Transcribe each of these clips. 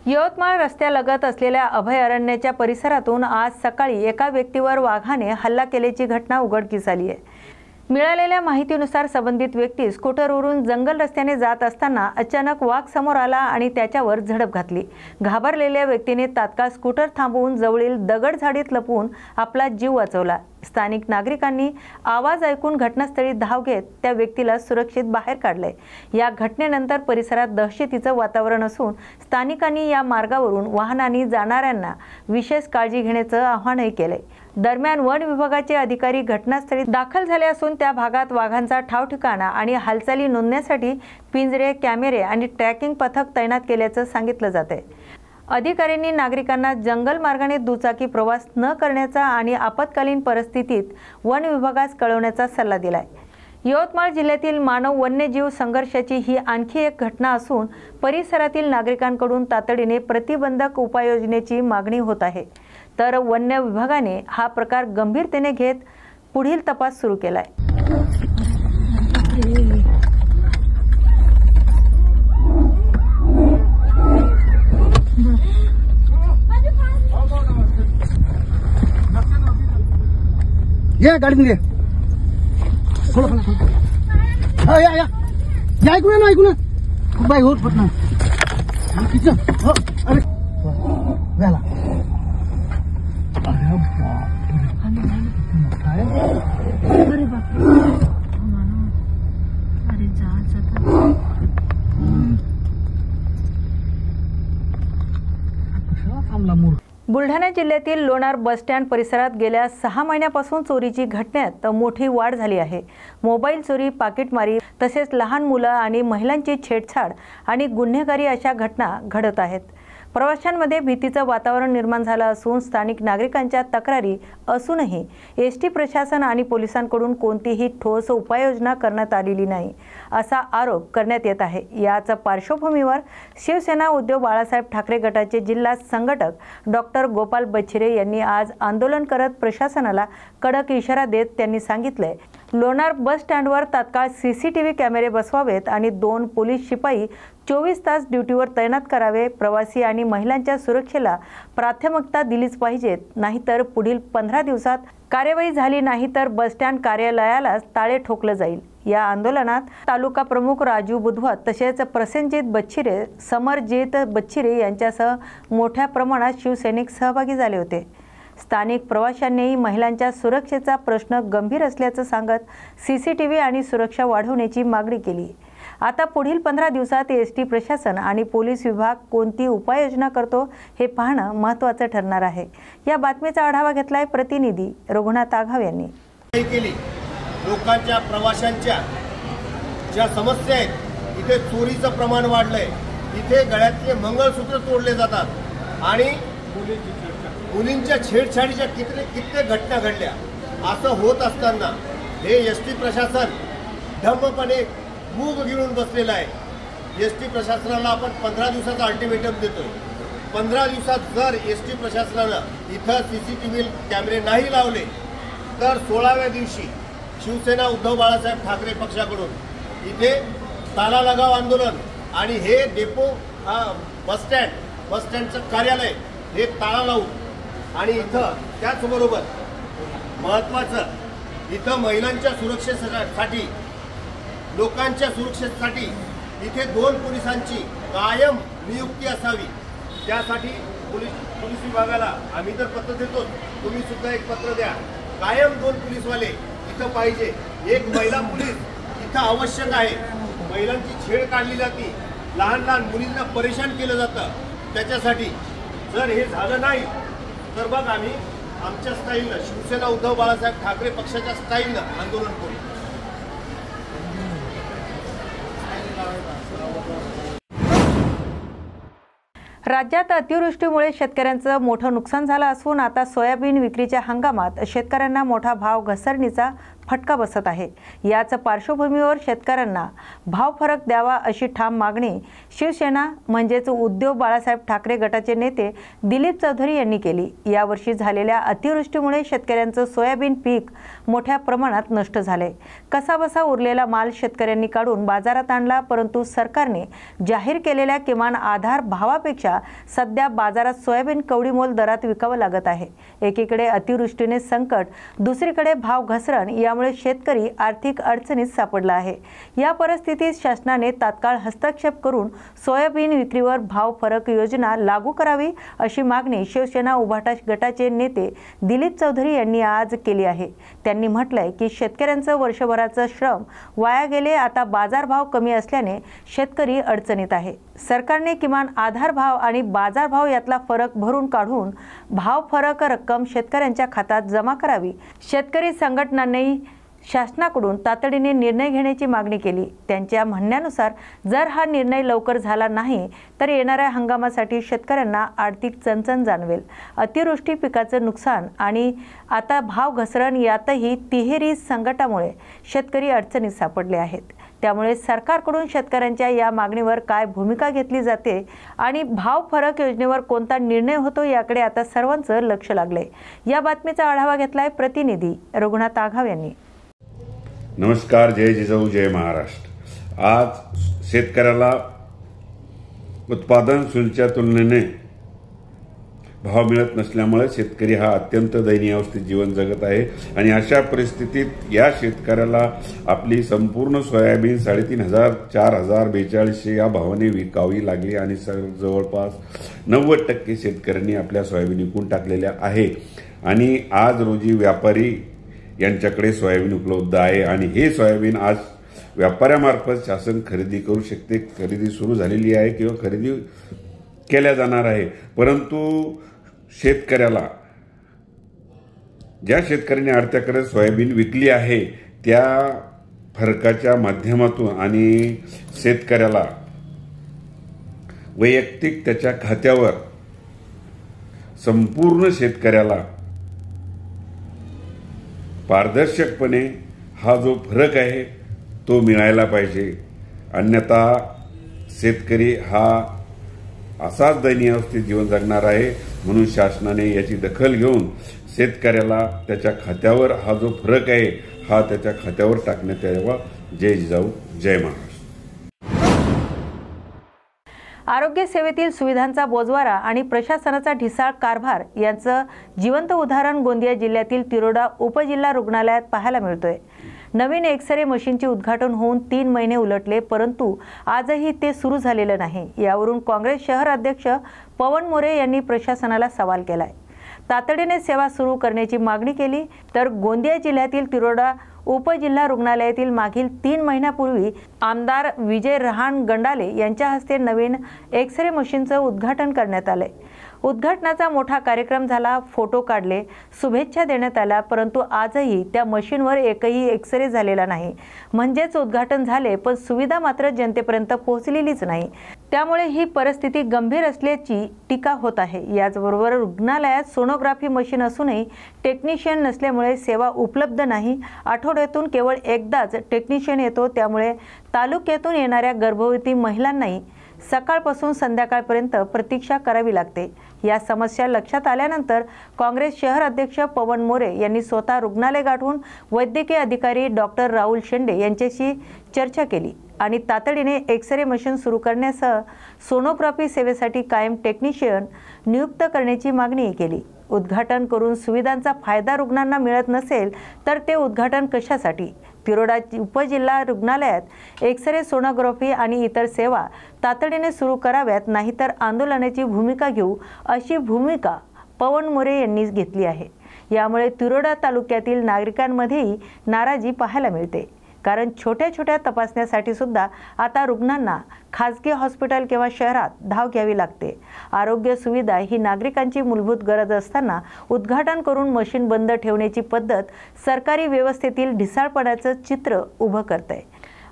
यवतमाळ रस्त्यालगत असलेल्या अभयारण्याच्या परिसरातून आज सकाळी एका व्यक्तीवर वाघाने हल्ला केल्याची घटना उघडकीस आली आहे। मिळालेल्या माहितीनुसार संबंधित व्यक्ती स्कूटरवरून जंगल रस्त्याने जात असताना अचानक वाघ समोर आला आणि त्याच्यावर झडप घातली। घाबरलेल्या व्यक्तीने तात्काळ स्कूटर थांबवून जवळील दगडझाडीत लपून आपला जीव वाचवला। स्थानिक नागरिकांनी आवाज ऐकून घटनास्थळी धाव घेत त्या व्यक्तीला सुरक्षित बाहेर काढले। या घटनेनंतर परिसरात दहशतीचे वातावरण असून स्थानिकांनी या मार्गावरून वाहनांनी जाणाऱ्यांना विशेष काळजी घेण्याचे आवाहनही केले। दरम्यान वन विभागाचे अधिकारी घटनास्थळी दाखल झाले असून त्या भागात वाघांचा ठावठिकाणा आणि हालचाली नोंदण्यासाठी पिंजरे, कॅमेरे आणि ट्रॅकिंग पथक तैनात केल्याचे सांगितले जाते। अधिकाऱ्यांनी नागरिकांना जंगल मार्गाने दुचाकी प्रवास न करण्याचा आणि आपत्कालीन परिस्थितीत वन विभागास कळवण्याचा सल्ला दिलाय। यवतमाळ जिल्ह्यातील मानव वन्यजीव संघर्षाची ही आणखी एक घटना असून परिसरातील नागरिकांकडून तातडीने प्रतिबंधक उपाययोजनेची मागणी होत आहे। तर वन्य विभागाने हा प्रकार गंभीरतेने घेत पुढील तपास सुरू केलाय। ये गाड़ी में थोड़ा या ऐकू ना बाई होत पटना हो अरे झाला अरे बाप अरे थांबला मूळ। बुलढाणा जिल्ह्यातील लोणार बस स्टँड परिसरात गेल्या 6 महिन्यापासून चोरीची घटनेत मोठी वाढ झाली आहे। मोबाईल चोरी, पाकिटमारी तसेच लहान मुलं आणि महिलांची छेडछाड आणि गुन्हेगारी अशा घटना घडत आहेत। प्रवाशांमध्ये भीतीचे वातावरण निर्माण झाले असून स्थानिक नागरिकांच्या तक्रारी असूनही एसटी प्रशासन आणि पोलिसांकडून कोणतीही ठोस उपाययोजना करण्यात आलेली नाही असा आरोप करण्यात येत आहे। याच पार्श्वभूमीवर शिवसेना उद्धव बाळासाहेब ठाकरे गटाचे जिल्हा संघटक डॉक्टर गोपाल बच्छिरे यांनी आज आंदोलन करत प्रशासनाला कडक इशारा देत त्यांनी सांगितले, लोणार बस स्टँडवर तात्काळ सीसीटीव्ही कॅमेरे बसवावेत आणि 2 पोलीस शिपाई 24 तास ड्युटीवर तैनात करावे। प्रवासी आणि महिलांच्या सुरक्षेला प्राथमिकता दिलीच पाहिजेत, नाहीतर पुढील 15 दिवसात कार्यवाही झाली नाही तर बस स्टँड कार्यालयाला ताळे ठोकले जाईल। या आंदोलनात तालुका प्रमुख राजू बुधवत तसेच प्रसेनजीत बच्छिरे, समरजीत बच्छिरे यांच्यासह मोठ्या प्रमाणात शिवसैनिक सहभागी झाले होते। स्थानिक प्रवाशांनीही महिलांच्या सुरक्षेचा प्रश्न गंभीर असल्याचं सांगत सीसीटीव्ही आणि सुरक्षा वाढवण्याची मागणी केली। आता पुढील 15 दिवसात एसटी प्रशासन आणि पोलीस विभाग कोणती उपाययोजना करतो हे पाहणं महत्त्वाचं ठरणार आहे। या बातमीचा आढावा घेतलाय प्रतिनिधी रघुनाथ आघाव यांनी। लोकांच्या प्रवाशांच्या ज्या समस्या आहेत, इथे चोरीचं प्रमाण वाढलंय, इथे गळ्यातले मंगळसूत्र तोडले जातात आणि मुलींच्या छेडछाडीच्या कित्येक घटना घडल्या। असं होत असताना हे एसटी प्रशासन धम्मपणे मूग गिळून बसलेलं आहे। एसटी प्रशासनाला आपण 15 दिवसाचा अल्टिमेटम देतोय। 15 दिवसात जर एसटी प्रशासनानं इथं सीसीटीव्ही कॅमेरे नाही लावले तर 16व्या दिवशी शिवसेना उद्धव बाळासाहेब ठाकरे पक्षाकडून इथे ताला लगाव आंदोलन आणि हे डेपो बस स्टँडचं कार्यालय हे ताळा लावून आणि इथं त्याचबरोबर महत्त्वाचं इथं महिलांच्या सुरक्षेसाठी, लोकांच्या सुरक्षेसाठी इथे 2 पोलिसांची कायम नियुक्ती असावी। त्यासाठी पोलीस विभागाला आम्ही तर पत्र देतो, तुम्ही सुद्धा एक पत्र द्या। कायम 2 पोलीसवाले इथं पाहिजे। एक महिला पोलीस इथं आवश्यक आहे। महिलांची छेड काढली जाते, लहान मुलींना परेशान केलं जातं। त्याच्यासाठी जर हे झालं नाही तर मग आम्ही आमच्या स्टाईलनं, शिवसेना उद्धव बाळासाहेब ठाकरे पक्षाच्या स्टाईलनं आंदोलन करू। राज्यात अतिवृष्टीमुळे शेतकऱ्यांचं मोठं नुकसान झालं असून आता सोयाबीन विक्रीच्या हंगामात शेतकऱ्यांना मोठा भाव घसरणीचा फटका बसत आहे। याच पार्श्वभूमीवर शेतकऱ्यांना भाव फरक द्यावा अशी ठाम मागणी शिवसेना म्हणजेच उद्धव बाळासाहेब ठाकरे गटाचे नेते दिलीप चौधरी यांनी केली। यावर्षी झालेल्या अतिवृष्टीमुळे शेतकऱ्यांचं सोयाबीन पीक मोठ्या प्रमाणात नष्ट झाले। कसाबसा उरलेला माल शेतकऱ्यांनी काढून बाजारात आणला, परंतु सरकारने जाहीर केलेल्या किमान आधार भावापेक्षा सध्या बाजारात सोयाबीन कवडीमोल दरात विकावं लागत आहे। एकीकडे अतिवृष्टीने संकट, दुसरीकडे भाव घसरण यामुळे शेतकरी आर्थिक अडचणीत सापडला आहे। या परिस्थितीत शासनाने तात्काळ हस्तक्षेप करून सोयाबीन विक्रीवर भाव फरक योजना लागू करावी अशी मागणी शिवसेना उभाटा गटाचे नेते दिलीप चौधरी यांनी आज केली आहे। त्यांनी म्हटलंय की शेतकऱ्यांचं वर्षभराचं श्रम वाया गेले, आता बाजारभाव कमी असल्याने शेतकरी अडचणीत आहे। सरकारने किमान आधार भाव आणि बाजार भाव यातला फरक भरून काढून भाव फरक रक्कम शेतकऱ्यांच्या खात्यात जमा करावी। शेतकरी संघटनांनी शासनाकडून तातडीने निर्णय घेण्याची मागणी केली। त्यांच्या म्हणण्यानुसार जर हा निर्णय लवकर झाला नाही तर येणाऱ्या हंगामासाठी शेतकऱ्यांना आर्थिक चणचण जाणवेल। अतिवृष्टी, पिकाचं नुकसान आणि आता भाव घसरण यातही तिहेरी संकटामुळे शेतकरी अडचणीत सापडले आहेत। त्यामुळे सरकारकडून शेतकऱ्यांच्या या मागणीवर काय भूमिका घेतली जाते आणि भाव फरक योजनेवर कोणता निर्णय होतो याकडे आता सर्वांचं लक्ष लागले। या बातमीचा आढावा घेतलाय प्रतिनिधी रघुनाथ आघाव यांनी। नमस्कार, जय जिजाऊ, जय महाराष्ट्र। आज शेतकऱ्याला उत्पादन शुल्काच्या तुलनेने भाव मिळत नसल्यामुळे शेतकरी हा अत्यंत दयनीय अवस्थेत जीवन जगत आहे आणि अशा परिस्थितीत या शेतकऱ्याला आपली संपूर्ण सोयाबीन 3,500, 4,000, 4200 या भावाने विकावी लागली आणि जवळपास 90% शेतकऱ्यांनी आपल्या सोयाबीन विकून टाकलेल्या आहे। आणि आज रोजी व्यापारी यांच्याकडे सोयाबीन उपलब्ध आहे आणि हे सोयाबीन आज व्यापाऱ्यामार्फत शासन खरेदी करू शकते। खरेदी सुरू झालेली आहे किंवा खरेदी केल्या जाणार आहे, परंतु शेतकऱ्याला, ज्या शेतकऱ्याने आडत्याकडे सोयाबीन विकली आहे त्या फरकाच्या माध्यमातून आणि शेतकऱ्याला वैयक्तिक त्याच्या खात्यावर संपूर्ण शेतकऱ्याला पारदर्शकपणे हा जो फरक आहे तो मिळायला पाहिजे, अन्यथा शेतकरी हा असाच दयनीय अवस्थेत जीवन जगणार आहे। म्हणून शासनाने याची दखल घेऊन शेतकऱ्याला त्याच्या खात्यावर हा जो फरक आहे हा त्याच्या खात्यावर टाकण्यात यावा। जय जिजाऊ, जय महाराष्ट्र। आरोग्य सेवेतील सुविधांचा बोजवारा आणि प्रशासनाचा ढिसाळ कारभार यांचं जिवंत उदाहरण गोंदिया जिल्ह्यातील तिरोडा उपजिल्हा रुग्णालयात पाहायला मिळतोय। नवीन एक्स-रे मशीनचे उद्घाटन होऊन 3 महिने उलटले, परंतु आजही ते सुरू झालेलं नाही। यावरून काँग्रेस शहर अध्यक्ष पवन मोरे यांनी प्रशासनाला सवाल केलाय। तातडीने सेवा सुरू करण्याची मागणी केली। तर गोंदिया जिल्ह्यातील तिरोडा उपजिल्हा रुग्णालयातील मागील 3 महिन्यापूर्वी आमदार विजय रहान गंडाले यांच्या हस्ते नवीन एक्स-रे मशीनचं उद्घाटन करण्यात आले। उद्घाटनाचा मोठा कार्यक्रम झाला, फोटो काढले, शुभेच्छा देण्यात आल्या, परंतु आजही त्या मशीनवर एकही एक्स-रे झालेला नाही। म्हणजेच उद्घाटन झाले पण सुविधा मात्र जनतेपर्यंत पोहोचलेलीच नाही। त्यामुळे ही परिस्थिती गंभीर असल्याची टीका होत आहे। याचबरोबर रुग्णालयात सोनोग्राफी मशीन असूनही टेक्निशियन नसल्यामुळे सेवा उपलब्ध नाही। आठवड्यातून केवळ एकदाच टेक्निशियन येतो, त्यामुळे तालुक्यातून येणाऱ्या गर्भवती महिलांनाही सकाळपासून संध्याकाळपर्यंत प्रतीक्षा करावी लागते। या समस्या लक्षात आल्यानंतर काँग्रेस शहर अध्यक्ष पवन मोरे यांनी स्वतः रुग्णालय गाठून वैद्यकीय अधिकारी डॉक्टर राहुल शेंडे यांच्याशी चर्चा केली आणि तातडीने एक्स-रे मशीन सुरू करण्यासह सोनोग्राफी सेवेसाठी कायम टेक्निशियन नियुक्त करण्याची मागणी केली। उद्घाटन करून सुविधांचा फायदा रुग्णांना मिळत नसेल तर ते उद्घाटन कशासाठी? तिरोडा उपजिल्हा रुग्णालयात एक्स-रे, सोनोग्राफी आणि इतर सेवा तातडीने सुरू कराव्यात, नाहीतर आंदोलनाची भूमिका घेऊ अशी भूमिका पवन मोरे यांनी घेतली आहे। यामुळे तिरोडा तालुक्यातील नागरिकांमध्येही नाराजी पाहायला मिळते, कारण छोट्या छोट्या तपासण्यासाठी सुद्धा आता रुग्णांना खासगी हॉस्पिटल किंवा शहरात धाव घ्यावी लागते। आरोग्य सुविधा ही नागरिकांची मूलभूत गरज असताना उद्घाटन करून मशीन बंद ठेवण्याची पद्धत सरकारी व्यवस्थेतील ढिसाळपणाचं चित्र उभं करते।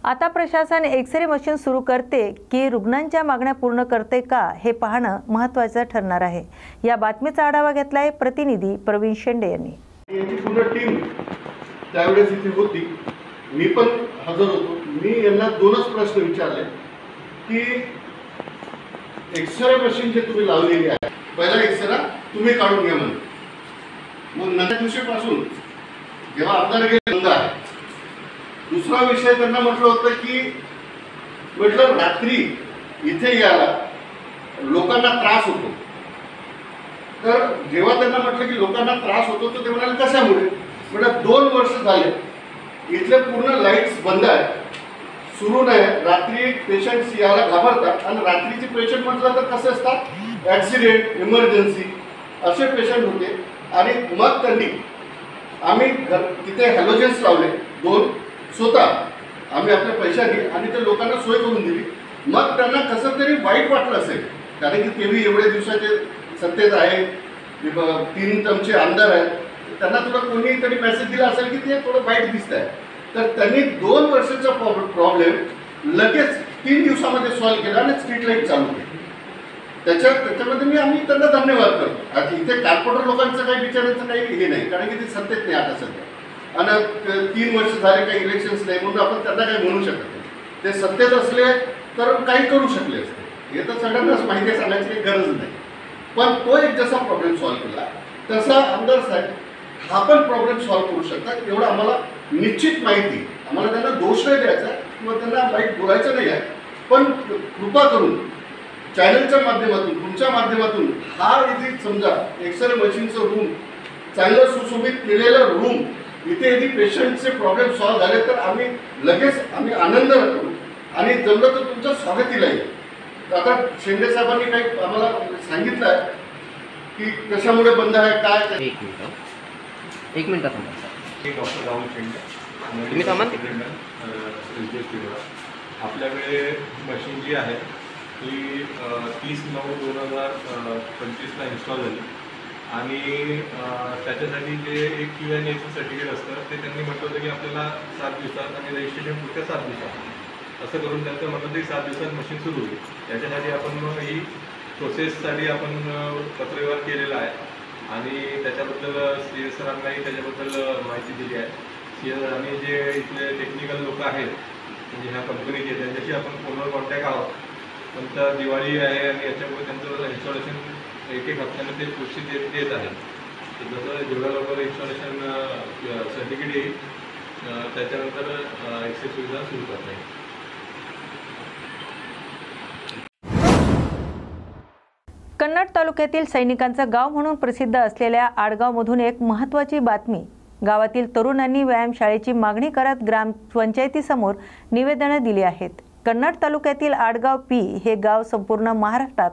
आता प्रशासन एक्स-रे मशीन सुरू करते की रुग्णांच्या मागण्या पूर्ण करते का हे पाहणं महत्त्वाचं ठरणार आहे। या बातमीचा आढावा घेतलाय प्रतिनिधी प्रवीण शेंडे यांनी। याची पूर्ण टीम त्यावेळेस इथे होती, मी पण हजर होतो. मी यांना दोनच प्रश्न विचारले की एक्सरे मशीन जे तुम्ही लावलेली आहे, पहिला एक्सरा तुम्ही काढून घ्या म्हणजे. मग नंतर दिवशीपासून जेव्हा आमदार गेले बंद आहे. दुसरा विषय त्यांना म्हटलं होतं की म्हटलं रात्री इथे यायला लोकांना त्रास होतो. तर जेव्हा त्यांना म्हटलं की लोकांना त्रास होतो तर ते म्हणाले कशामुळे. म्हटलं 2 वर्ष झाले इथले पूर्ण लाईट्स बंद आहे, सुरू नाही. रात्री पेशंट्स यायला घाबरतात आणि रात्रीचे पेशंट म्हटलं तर कसे असतात, ॲक्सिडेंट, इमर्जन्सी असे पेशंट होते. आणि मग त्यांनी आम्ही तिथे हॅलोजन्स लावले 2 स्वतः आम्ही आपल्या पैशाने, आणि ते लोकांना सोय करून दिली. मग त्यांना कसं तरी वाईट वाटलं असेल, कारण की तेही एवढे दिवसाचे सत्तेत आहे, 3 टर्मचे आमदार आहेत. त्यांना तुला कोणीतरी मेसेज दिला असेल की ते थोडं वाईट दिसत आहे. तर त्यांनी 2 वर्षाचा प्रॉब्लेम लगेच 3 दिवसामध्ये सॉल्व्ह केला आणि स्ट्रीट लाईट चालू केली. त्याच्यामध्ये आम्ही त्यांना धन्यवाद करतो. आता इथे कॉर्पोरेटर लोकांचं काही विचारायचं काही हे नाही, कारण की ते सत्तेत नाही आता सध्या, आणि 3 वर्ष झाले काही इलेक्शन्स नाही म्हणून आपण त्यांना काही म्हणू शकत नाही. ते सत्तेत असले तर काही करू शकले असते, हे तर सगळ्यांनाच माहिती सांगायची काही गरज नाही. पण तो एक जसा प्रॉब्लेम सॉल्व्ह केला तसा आमदार साहेब हा पण प्रॉब्लेम सॉल्व्ह करू शकतात एवढं आम्हाला निश्चित माहिती. आम्हाला त्यांना दोष नाही द्यायचा किंवा त्यांना वाईट बोलायचं नाही आहे, पण कृपा करून चॅनलच्या माध्यमातून, तुमच्या माध्यमातून हा इथे समजा एक्सरे मशीनचं रूम, चांगलं सुशोभित केलेलं रूम, इथे यदि पेशंटचे प्रॉब्लेम सॉल्व्ह झाले तर आम्ही लगेच आनंद करू आणि जमलं तर तुमचं स्वागतीला येईल. आता शेंडे साहेबांनी काही आम्हाला सांगितलं आहे की कशामुळे बंद आहे काय. एक मिनिट डॉक्टर राहुल शेंडे, तुम्ही थांबा. आपल्याकडे मशीन जी आहे ती 30/9/2025ला इन्स्टॉल झाली आणि त्याच्यासाठी जे एक QNAचं सर्टिफिकेट असतं ते त्यांनी म्हटलं होतं की आपल्याला 7 दिवसात आणि रजिस्ट्रेशन पुढच्या 7 दिवसात असं करून त्यांचं म्हटलं की 7 दिवसात मशीन सुरू होईल. त्याच्यासाठी आपण मग ही प्रोसेससाठी आपण पत्रव्यवहार केलेला आहे आणि त्याच्याबद्दल CS सरांनाही त्याच्याबद्दल माहिती दिली आहे. CS आणि जे इथले टेक्निकल लोक आहेत म्हणजे ह्या कंपनीचे त्यांच्याशी आपण फोनवर कॉन्टॅक्ट आहोत. पण तर दिवाळी आहे आणि याच्यामुळे त्यांचं इन्स्टॉलेशन 1-1 हप्त्याने ते पुढची देत आहेत. तर जसं जेवढ्या लवकर इन्स्टॉलेशन सर्टिफिकेट येईल त्याच्यानंतर एक्सेस सुविधा सुरू करता येईल. कन्नड तालुक्यातील सैनिकांचं गाव म्हणून प्रसिद्ध असलेल्या आडगावमधून एक महत्त्वाची बातमी. गावातील तरुणांनी व्यायामशाळेची मागणी करत ग्रामपंचायतीसमोर निवेदनं दिली आहेत. कन्नड तालुक्यातील आडगाव पी हे गाव संपूर्ण महाराष्ट्रात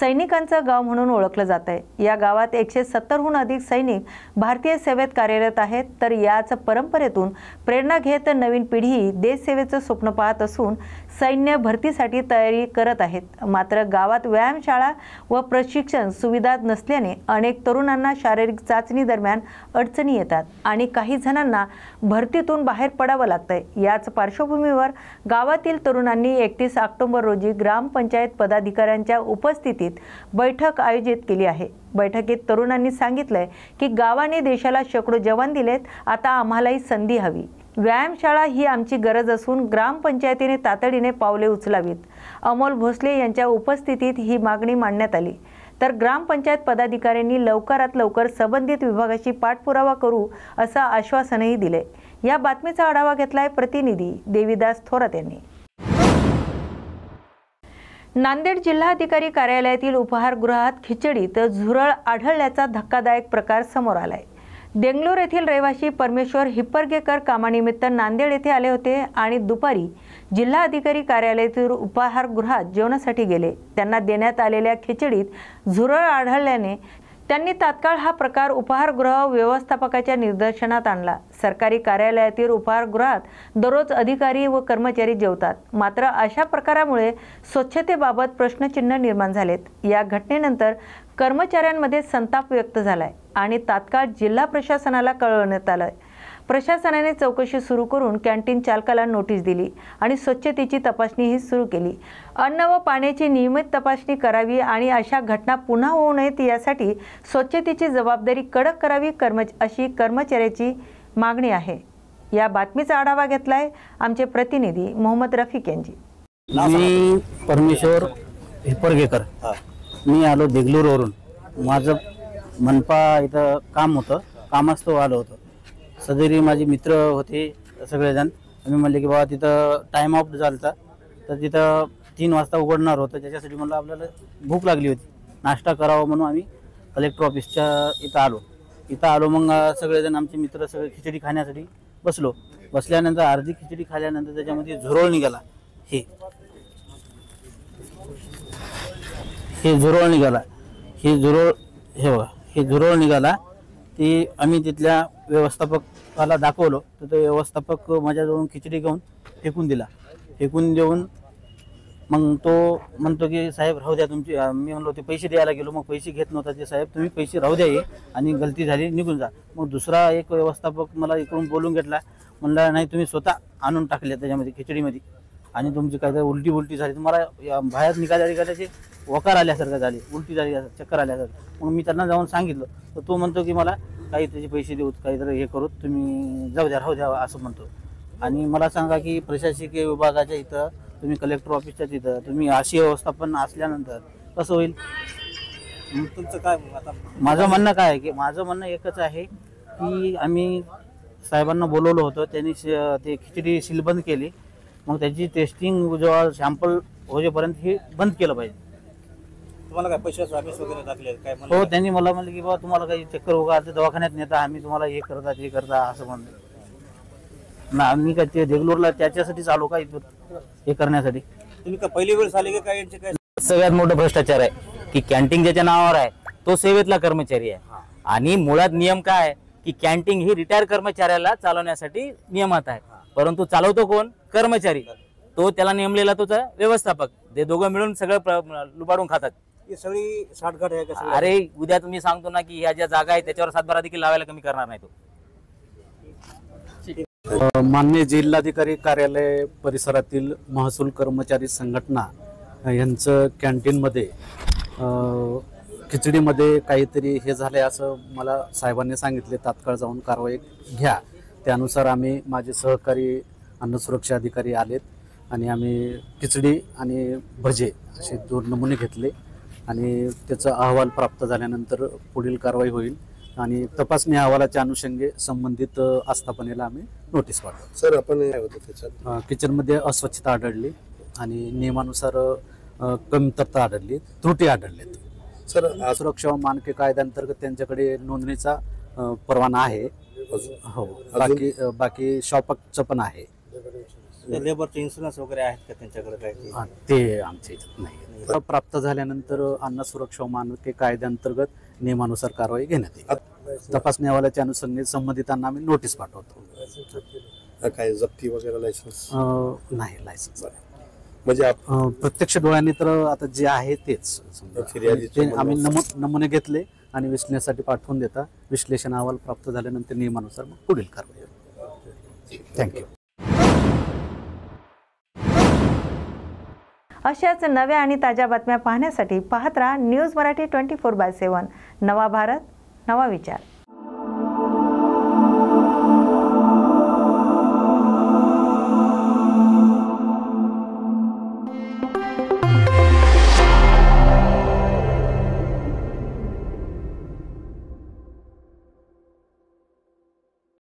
सैनिकांचं गाव म्हणून ओळखलं जात आहे. या गावात 170हून अधिक सैनिक भारतीय सेवेत कार्यरत आहेत. तर याच परंपरेतून प्रेरणा घेत नवीन पिढी देशसेवेचं स्वप्न पाहत असून सैन्य भरतीसाठी तयारी करत आहेत. मात्र गावात व्यायामशाळा व प्रशिक्षण सुविधा नसल्याने अनेक तरुणांना शारीरिक चाचणी दरम्यान अडचणी येतात आणि काही जणांना भरतीतून बाहेर पडावं लागतंय. याच पार्श्वभूमीवर गावातील तरुणांनी 31 ऑक्टोबर रोजी ग्रामपंचायत पदाधिकाऱ्यांच्या उपस्थितीत बैठक आयोजित केली आहे. बैठकीत तरुणांनी सांगितलंय की गावाने देशाला शेकडो जवान दिलेत, आता आम्हालाही संधी हवी. व्यायामशाळा ही आमची गरज असून ग्रामपंचायतीने तातडीने पावले उचलावीत. अमोल भोसले यांच्या उपस्थितीत ही मागणी मांडण्यात आली. तर ग्रामपंचायत पदाधिकाऱ्यांनी लवकरात लवकर संबंधित विभागाशी पाठपुरावा करू असं आश्वासनही दिले. या बातमीचा आढावा घेतलाय प्रतिनिधी देविदास थोरात यांनी. नांदेड जिल्हाधिकारी कार्यालयातील उपहारगृहात खिचडीत झुरळ आढळल्याचा धक्कादायक प्रकार समोर आलाय. देंगलोर येथील रहिवासी परमेश्वर हिप्परगेकर कामानिमित्त नांदेड येथे आले होते आणि दुपारी जिल्हाधिकारी कार्यालयातील उपहारगृहात जेवणासाठी गेले. त्यांना देण्यात आलेल्या खिचडीत झुरळ आढळल्याने त्यांनी तात्काळ हा प्रकार उपहारगृह व्यवस्थापकाच्या निदर्शनात आणला. सरकारी कार्यालयातील उपहारगृहात दररोज अधिकारी व कर्मचारी जेवतात. मात्र अशा प्रकारामुळे स्वच्छतेबाबत प्रश्नचिन्ह निर्माण झालेत. या घटनेनंतर कर्मचाऱ्यांमध्ये संताप व्यक्त झालाय आणि तात्काळ जिल्हा प्रशासनाला कळवण्यात आलंय. प्रशासनाने चौकशी सुरू करून कॅन्टीन चालकाला नोटीस दिली आणि स्वच्छतेची तपासणीही सुरू केली. अन्न व पाण्याची नियमित तपासणी करावी आणि अशा घटना पुन्हा होऊ नयेत यासाठी स्वच्छतेची जबाबदारी कडक करावी अशी कर्मचाऱ्याची मागणी आहे. या बातमीचा आढावा घेतलाय आमचे प्रतिनिधी मोहम्मद रफिक यांनी। मी परमेश्वर हिप्परगेकर, मी आलो देगलूरवरून। माझं मनपा इथं काम होतं, कामास्तव आलो होतो। सदरी माझे मित्र होते सगळेजण। आम्ही म्हणले की बाबा तिथं टाइम ऑफ झाला तर तिथं 3 वाजता उघडणार होतं, त्याच्यासाठी म्हणलं आपल्याला भूक लागली होती, नाश्ता करावा म्हणून आम्ही कलेक्टर ऑफिसच्या इथं आलो। मग सगळेजण आमचे मित्र सगळे खिचडी खाण्यासाठी बसलो। बसल्यानंतर अर्धी खिचडी खाल्यानंतर त्याच्यामध्ये झुरळ निघाला। हे झुरळ निघाला। ते आम्ही तिथल्या व्यवस्थापकाला दाखवलं तर तो व्यवस्थापक माझ्याजवळून खिचडी घेऊन फेकून दिला। फेकून देऊन मग तो म्हणतो की साहेब राहू द्या तुमची। मी म्हणलो ते पैसे द्यायला गेलो, मग पैसे घेत नव्हता ते साहेब, तुम्ही पैसे राहू द्या आणि गलती झाली निघून जा। मग दुसरा एक व्यवस्थापक मला इकडून बोलून घेतला, म्हणला नाही तुम्ही स्वतः आणून टाकले त्याच्यामध्ये खिचडीमध्ये आणि तुमची काहीतरी उलटी झाली, तुम्हाला बाहेर निघाल्याचे वकार आल्यासारखं झाले, उलटी झाली, चक्कर आल्यासारखं। मग मी त्यांना जाऊन सांगितलं तर तो म्हणतो की मला काही त्याचे पैसे देऊ, काहीतरी हे करू, तुम्ही जाऊ द्या राहू द्या असं म्हणतो। आणि मला सांगा की प्रशासकीय विभागाच्या इथं तुम्ही कलेक्टर ऑफिसच्या तिथं तुम्ही अशी व्यवस्थापन असल्यानंतर कसं होईल? तुमचं काय आता? माझं म्हणणं काय आहे की माझं म्हणणं एकच आहे की आम्ही साहेबांना बोलवलं होतं, त्यांनी ते खिचडी सीलबंद केली, मग त्याची टेस्टिंग जेव्हा सॅम्पल होईपर्यंत हे बंद केलं पाहिजे। तुम्हाला काय पैशाचं आमिष वगैरे टाकले काय? हो, त्यांनी मला म्हणलं की बाबा तुम्हाला काही चक्कर वगैरे दवाखान्यात नेता, आम्ही तुम्हाला हे करता असं म्हणलं ना। आम्ही काय ते देगलूरला त्याच्यासाठीच आलो का इथं हे करण्यासाठी? तुम्ही का पहिली वेळ आले का काय? यांचे काय सगळ्यात मोठा भ्रष्टाचार आहे की कॅन्टीन ज्याच्या नावावर आहे तो सेवेतला कर्मचारी आहे आणि मुळात नियम काय आहे की कॅन्टीन ही रिटायर कर्मचाऱ्याला चालवण्यासाठी नियमात आहे, परंतु चालवतो कोण? कर्मचारी। तो त्याला नेमलेला तोच व्यवस्थापक, ते दोघं मिळून सगळं लुबाडून खातात। ही सगळी साठगाठ आहे का? अरे उद्या तुम्ही सांगतो ना की ह्या ज्या जागा आहे त्याच्यावर 7/12 देखील लावायला कमी करणार नाही तो। माननीय जिल्हाधिकारी कार्यालय परिसरातील महसूल कर्मचारी संघटना यांचं कॅन्टीनमध्ये खिचडीमध्ये काहीतरी हे झालंय असं मला साहेबांनी सांगितले, तात्काळ जाऊन कारवाई घ्या। त्यानुसार आम्ही माझे सहकारी अन्न सुरक्षा अधिकारी आलेत आणि आम्ही खिचडी आणि भजे असे 2 नमुने घेतले आणि त्याचा अहवाल प्राप्त झाल्यानंतर पुढील कारवाई होईल आणि तपासणी अहवालाच्या अनुषंगे संबंधित आस्थापनेला आम्ही नोटीस पाठवू। सर आपण काय होतं त्याच्यात? किचनमध्ये अस्वच्छता आढळली आणि नियमानुसार कमतरता आढळली, त्रुटी आढळलेत। सर सुरक्षा मानके कायद्याअंतर्गत त्यांच्याकडे नोंदणीचा परवाना आहे। हो, बाकी शॉपचं पण आहे। लेबरचे इन्शुरन्स वगैरे आहेत का त्यांच्याकडे? काय ते आमच्या इथं नाही। प्राप्त झाल्यानंतर अन्न सुरक्षा मानके कायद्याअंतर्गत नियमानुसार कारवाई घेण्यात येईल। तपासणी अहवालाच्या अनुषंगाने संबंधितांना आम्ही नोटीस पाठवतो। काय जप्ती वगैरे लायसन्स नाही, लायसन्स म्हणजे प्रत्यक्ष डोळ्यांनी तर आता जे आहे तेच आम्ही नमुने घेतले आणि विश्लेषणासाठी पाठवून देता। विश्लेषण अहवाल प्राप्त झाल्यानंतर नियमानुसार मग पुढील कारवाई होईल। थँक्यू। अशाच नव्या आणि ताज्या बातम्या पाहण्यासाठी पाहत राहा न्यूज मराठी 24/7। नवा भारत, नवा विचार।